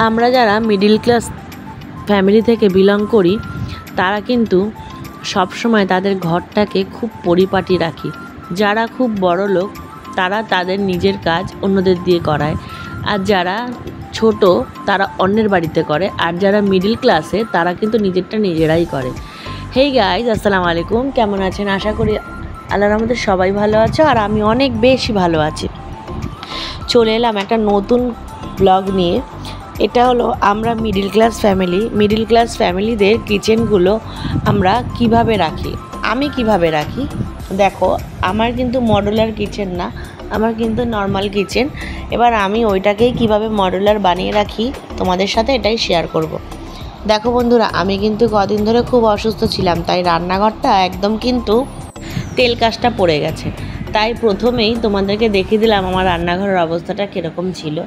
আমরা যারা middle class family থেকে বিলং করি তারা কিন্তু সব সময় তাদের ঘরটাকে খুব পরিপাটি রাখি। যারা খুব বড় লোক তারা তাদের নিজের কাজ অন্যদের দিয়ে করায়, আর যারা ছোট তারা অন্যের বাড়িতে করে, আর যারা মিডিল ক্লাসে তারা কিন্তু নিজেরটা নিজেরাই করে। হেই গাইজ, আসসালামু আলাইকুম, কেমন আছেন? আশা করি আল্লাহর রহমতে সবাই ভালো আছে, আর আমি অনেক বেশি ভালো আছি। চলে এলাম একটা নতুন ব্লগ নিয়ে। এটা হলো আমরা মিডিল ক্লাস ফ্যামিলিদের কিচেনগুলো আমরা কিভাবে রাখি, আমি কিভাবে রাখি। দেখো, আমার কিন্তু মডুলার কিচেন না, আমার কিন্তু নর্মাল কিচেন। এবার আমি ওইটাকেই কিভাবে মডুলার বানিয়ে রাখি তোমাদের সাথে এটাই শেয়ার করব। দেখো বন্ধুরা, আমি কিন্তু কদিন ধরে খুব অসুস্থ ছিলাম, তাই রান্নাঘরটা একদম কিন্তু তেল কাজটা পড়ে গেছে। তাই প্রথমেই তোমাদেরকে দেখিয়ে দিলাম আমার রান্নাঘরের অবস্থাটা কীরকম ছিল।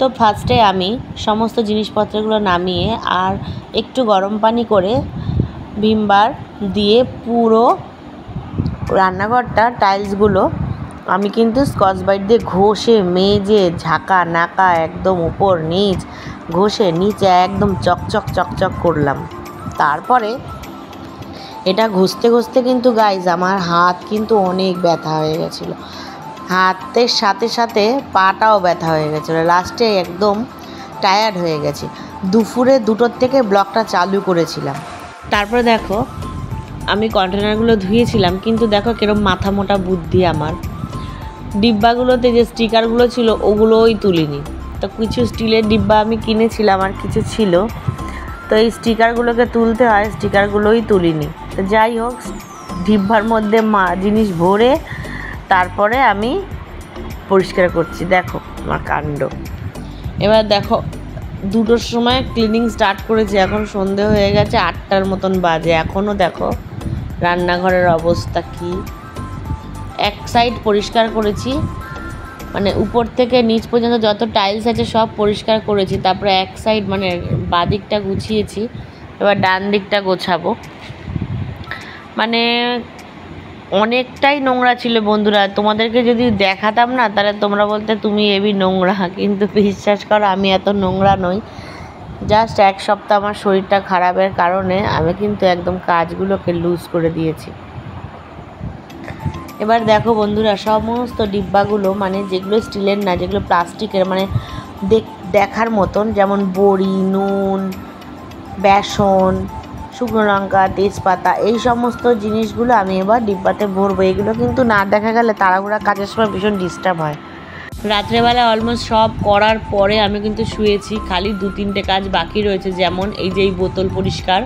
তো ফার্স্টে আমি সমস্ত জিনিসপত্রগুলো নামিয়ে আর একটু গরম পানি করে ভিম বার দিয়ে পুরো রান্নাঘরটা টাইলসগুলো আমি কিন্তু স্কচ ব্রাইট দিয়ে ঘষে মেজে ঝাঁকা নাকা একদম উপর নিচ ঘষে নিচে একদম চকচক করলাম। তারপরে এটা ঘষতে কিন্তু গাইজ আমার হাত কিন্তু অনেক ব্যথা হয়ে গেছিলো, হাতের সাথে সাথে পাটাও ব্যথা হয়ে গেছিলো। লাস্টে একদম টায়ার্ড হয়ে গেছি। দুপুরে 2টোর থেকে ব্লগটা চালু করেছিলাম। তারপরে দেখো আমি কন্টেনারগুলো ধুয়েছিলাম, কিন্তু দেখো কিরম মাথা মোটা বুদ্ধি আমার। ডিব্বাগুলোতে যে স্টিকারগুলো ছিল ওগুলোই তুলিনি। তো কিছু স্টিলের ডিব্বা আমি কিনেছিলাম আর কিছু ছিল, তো এই স্টিকারগুলোকে তুলতে হয়, স্টিকারগুলোই তুলিনি। তো যাই হোক, ডিব্বার মধ্যে জিনিস ভরে তারপরে আমি পরিষ্কার করছি। দেখো আমার কাণ্ড। এবার দেখো 2টোর সময় ক্লিনিং স্টার্ট করেছি, এখন সন্ধে হয়ে গেছে, 8টার মতন বাজে। এখনও দেখো রান্নাঘরের অবস্থা কি। এক সাইড পরিষ্কার করেছি, মানে উপর থেকে নিচ পর্যন্ত যত টাইলস আছে সব পরিষ্কার করেছি। তারপরে এক সাইড মানে বাদিকটা গুছিয়েছি, এবার ডান দিকটা গোছাবো। মানে অনেকটাই নোংরা ছিল বন্ধুরা, তোমাদেরকে যদি দেখাতাম না তাহলে তোমরা বলতে তুমি এবি নোংরা, কিন্তু বিশ্বাস করো আমি এত নোংরা নই। জাস্ট এক সপ্তাহ আমার শরীরটা খারাপের কারণে আমি কিন্তু একদম কাজগুলোকে লুজ করে দিয়েছি। এবার দেখো বন্ধুরা, সমস্ত ডিব্বাগুলো মানে যেগুলো স্টিলের না, যেগুলো প্লাস্টিকের, মানে দেখার মতন, যেমন বড়ি, নুন, বেসন, শুকনো লঙ্কা, তেজপাতা, এই সমস্ত জিনিসগুলো আমি এবার ডিব্বাতে ভরবো। এগুলো কিন্তু না দেখা গেলে তাড়াহুড়া কাজের সময় ভীষণ ডিস্টার্ব হয়। রাত্রেবেলা অলমোস্ট সব করার পরে আমি কিন্তু শুয়েছি, খালি 2-3টে কাজ বাকি রয়েছে। যেমন এই যে এই বোতল পরিষ্কার,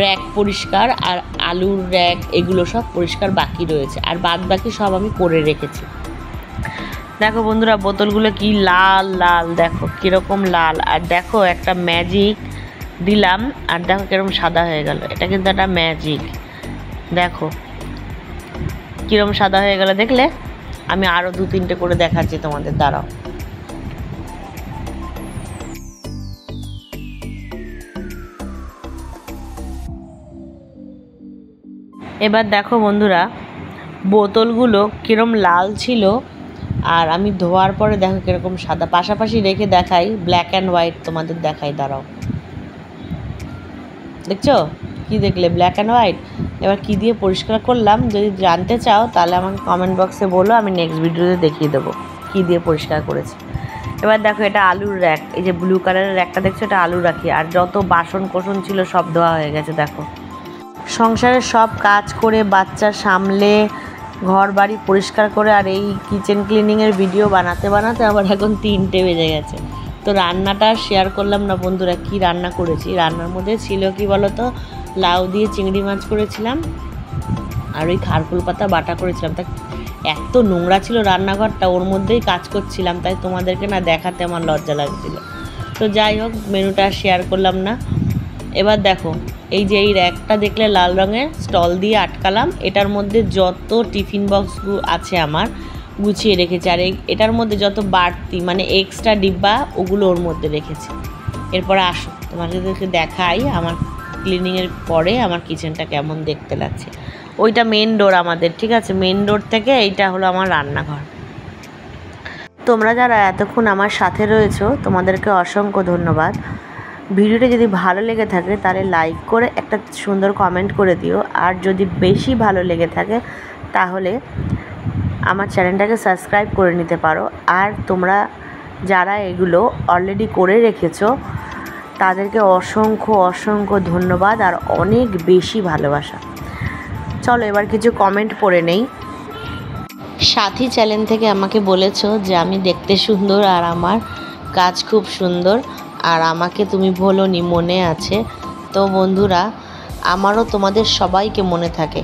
র্যাক পরিষ্কার, আর আলুর র্যাক, এগুলো সব পরিষ্কার বাকি রয়েছে, আর বাদ বাকি সব আমি করে রেখেছি। দেখো বন্ধুরা, বোতলগুলো কি লাল লাল, দেখো কীরকম লাল। আর দেখো একটা ম্যাজিক দিলাম, আর দেখো কীরকম সাদা হয়ে গেল। এটা কিন্তু একটা ম্যাজিক, দেখো কীরকম সাদা হয়ে গেল। দেখলে আমি আরও 2-3টে করে দেখাচ্ছি তোমাদের, দাঁড়াও। এবার দেখো বন্ধুরা, বোতলগুলো কীরকম লাল ছিল, আর আমি ধোয়ার পরে দেখো কীরকম সাদা। পাশাপাশি রেখে দেখাই, ব্ল্যাক অ্যান্ড হোয়াইট তোমাদের দেখাই, দাঁড়াও। দেখছো কি দেখলে? Black and white. এবার কি দিয়ে পরিষ্কার করলাম যদি জানতে চাও তাহলে আমাকে কমেন্ট বক্সে বলো, আমি নেক্সট ভিডিওতে দেখিয়ে দেবো কী দিয়ে পরিষ্কার করেছি। এবার দেখো এটা আলুর র্যাক, এই যে ব্লু কালারের র্যাকটা দেখছো, এটা আলু রাখি। আর যত বাসন কোসন ছিল সব ধোয়া হয়ে গেছে। দেখো সংসারের সব কাজ করে, বাচ্চা সামলে, ঘর বাড়ি পরিষ্কার করে, আর এই কিচেন ক্লিনিংয়ের ভিডিও বানাতে বানাতে আবার এখন 3টে বেজে গেছে। তো রান্নাটা শেয়ার করলাম না বন্ধুরা, কি রান্না করেছি। রান্নার মধ্যে ছিল কি বলো তো, লাউ দিয়ে চিংড়ি মাছ করেছিলাম, আর ওই খারকুল পাতা বাটা করেছিলাম। তা এত নোংরা ছিল রান্নাঘরটা, ওর মধ্যেই কাজ করছিলাম, তাই তোমাদেরকে না দেখাতে আমার লজ্জা লাগছিল। তো যাই হোক, মেনুটা শেয়ার করলাম না। এবার দেখো এই যে এই র্যাকটা দেখলে লাল রঙের, স্টল দিয়ে আটকালাম। এটার মধ্যে যত টিফিন বক্সগুলো আছে আমার গুছিয়ে রেখেছি, আর এটার মধ্যে যত বাড়তি মানে এক্সট্রা ডিব্বা ওগুলো ওর মধ্যে রেখেছি। এরপরে আসো তোমাদেরকে দেখাই আমার ক্লিনিংয়ের পরে আমার কিচেনটা কেমন দেখতে লাগছে। ওইটা মেন ডোর আমাদের, ঠিক আছে? মেন ডোর থেকে এইটা হলো আমার রান্নাঘর। তোমরা যারা এতক্ষণ আমার সাথে রয়েছো তোমাদেরকে অসংখ্য ধন্যবাদ। ভিডিওটা যদি ভালো লেগে থাকে তাহলে লাইক করে একটা সুন্দর কমেন্ট করে দিও, আর যদি বেশি ভালো লেগে থাকে তাহলে আমার চ্যানেলটাকে সাবস্ক্রাইব করে নিতে পারো। আর তোমরা যারা এগুলো অলরেডি করে রেখেছো তাদেরকে অসংখ্য অসংখ্য ধন্যবাদ আর অনেক বেশি ভালোবাসা। চলো এবার কিছু কমেন্ট পড়ে নেই। সাথী চ্যানেল থেকে আমাকে বলেছো যে আমি দেখতে সুন্দর আর আমার কাজ খুব সুন্দর, আর আমাকে তুমি বলোনি, মনে আছে। তো বন্ধুরা, আমারও তোমাদের সবাইকে মনে থাকে।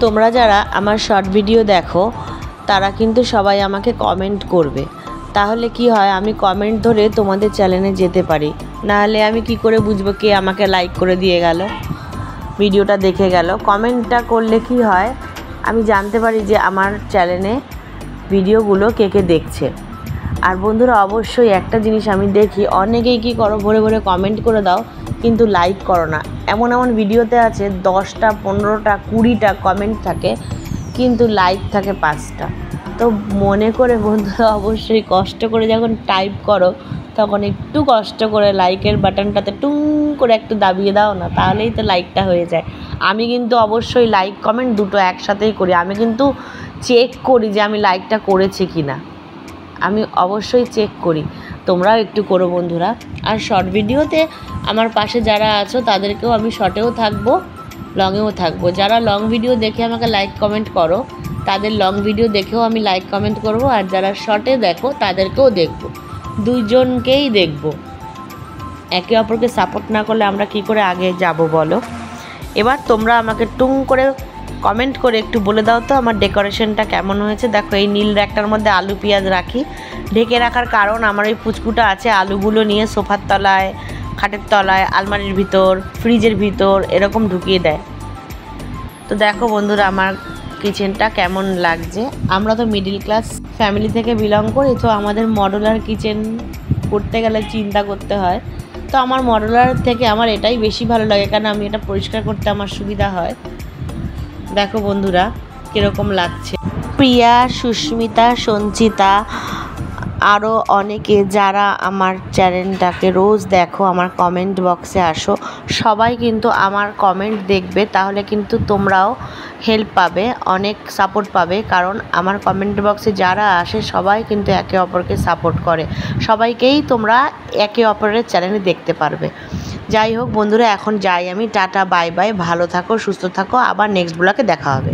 তোমরা যারা আমার শর্ট ভিডিও দেখো তারা কিন্তু সবাই আমাকে কমেন্ট করবে, তাহলে কি হয় আমি কমেন্ট ধরে তোমাদের চ্যানেলে যেতে পারি। নাহলে আমি কি করে বুঝবো কে আমাকে লাইক করে দিয়ে গেল, ভিডিওটা দেখে গেল। কমেন্টটা করলে কি হয় আমি জানতে পারি যে আমার চ্যানেলে ভিডিওগুলো কে কে দেখছে। আর বন্ধুরা, অবশ্যই একটা জিনিস আমি দেখি, অনেকেই কি করো ভরে ভরে কমেন্ট করে দাও কিন্তু লাইক করো না। এমন এমন ভিডিওতে আছে 10টা 15টা 20টা কমেন্ট থাকে কিন্তু লাইক থাকে 5টা। তো মনে করে বন্ধুরা অবশ্যই কষ্ট করে যখন টাইপ করো তখন একটু কষ্ট করে লাইকের বাটনটাতে টুং করে একটু দাবিয়ে দাও না, তাহলেই তো লাইকটা হয়ে যায়। আমি কিন্তু অবশ্যই লাইক কমেন্ট দুটো একসাথেই করি। আমি কিন্তু চেক করি যে আমি লাইকটা করেছি কি না, আমি অবশ্যই চেক করি। তোমরাও একটু করো বন্ধুরা। আর শর্ট ভিডিওতে আমার পাশে যারা আছো তাদেরকেও আমি শর্টেও থাকবো, লংয়েও থাকবো। যারা লং ভিডিও দেখে আমাকে লাইক কমেন্ট করো তাদের লং ভিডিও দেখেও আমি লাইক কমেন্ট করব, আর যারা শর্টে দেখো তাদেরকেও দেখব, দুইজনকেই দেখব। একে অপরকে সাপোর্ট না করলে আমরা কি করে আগে যাব বলো। এবার তোমরা আমাকে টুং করে কমেন্ট করে একটু বলে দাও তো আমার ডেকোরেশনটা কেমন হয়েছে। দেখো এই নীল র্যাকটার মধ্যে আলু পেঁয়াজ রাখি, ঢেকে রাখার কারণ আমার ওই পুচকুটা আছে আলুগুলো নিয়ে সোফার তলায়, খাটের তলায়, আলমারির ভিতর, ফ্রিজের ভিতর এরকম ঢুকিয়ে দেয়। তো দেখো বন্ধুরা আমার কিচেনটা কেমন লাগছে। আমরা তো মিডিল ক্লাস ফ্যামিলি থেকে বিলং করি, তো আমাদের মডুলার কিচেন করতে গেলে চিন্তা করতে হয়। তো আমার মডুলার থেকে আমার এটাই বেশি ভালো লাগে, কারণ আমি এটা পরিষ্কার করতে আমার সুবিধা হয়। দেখো বন্ধুরা কীরকম লাগছে। প্রিয়া, সুস্মিতা, সঞ্চিতা, আরও অনেকে যারা আমার চ্যানেলটাকে রোজ দেখো, আমার কমেন্ট বক্সে আসো, সবাই কিন্তু আমার কমেন্ট দেখবে, তাহলে কিন্তু তোমরাও হেল্প পাবে, অনেক সাপোর্ট পাবে। কারণ আমার কমেন্ট বক্সে যারা আসে সবাই কিন্তু একে অপরকে সাপোর্ট করে, সবাইকেই তোমরা একে অপরের চ্যানেলে দেখতে পারবে। যাই হোক বন্ধুরা, এখন যাই আমি, টাটা বাই বাই, ভালো থাকো, সুস্থ থাকো, আবার নেক্সট ব্লগে দেখা হবে।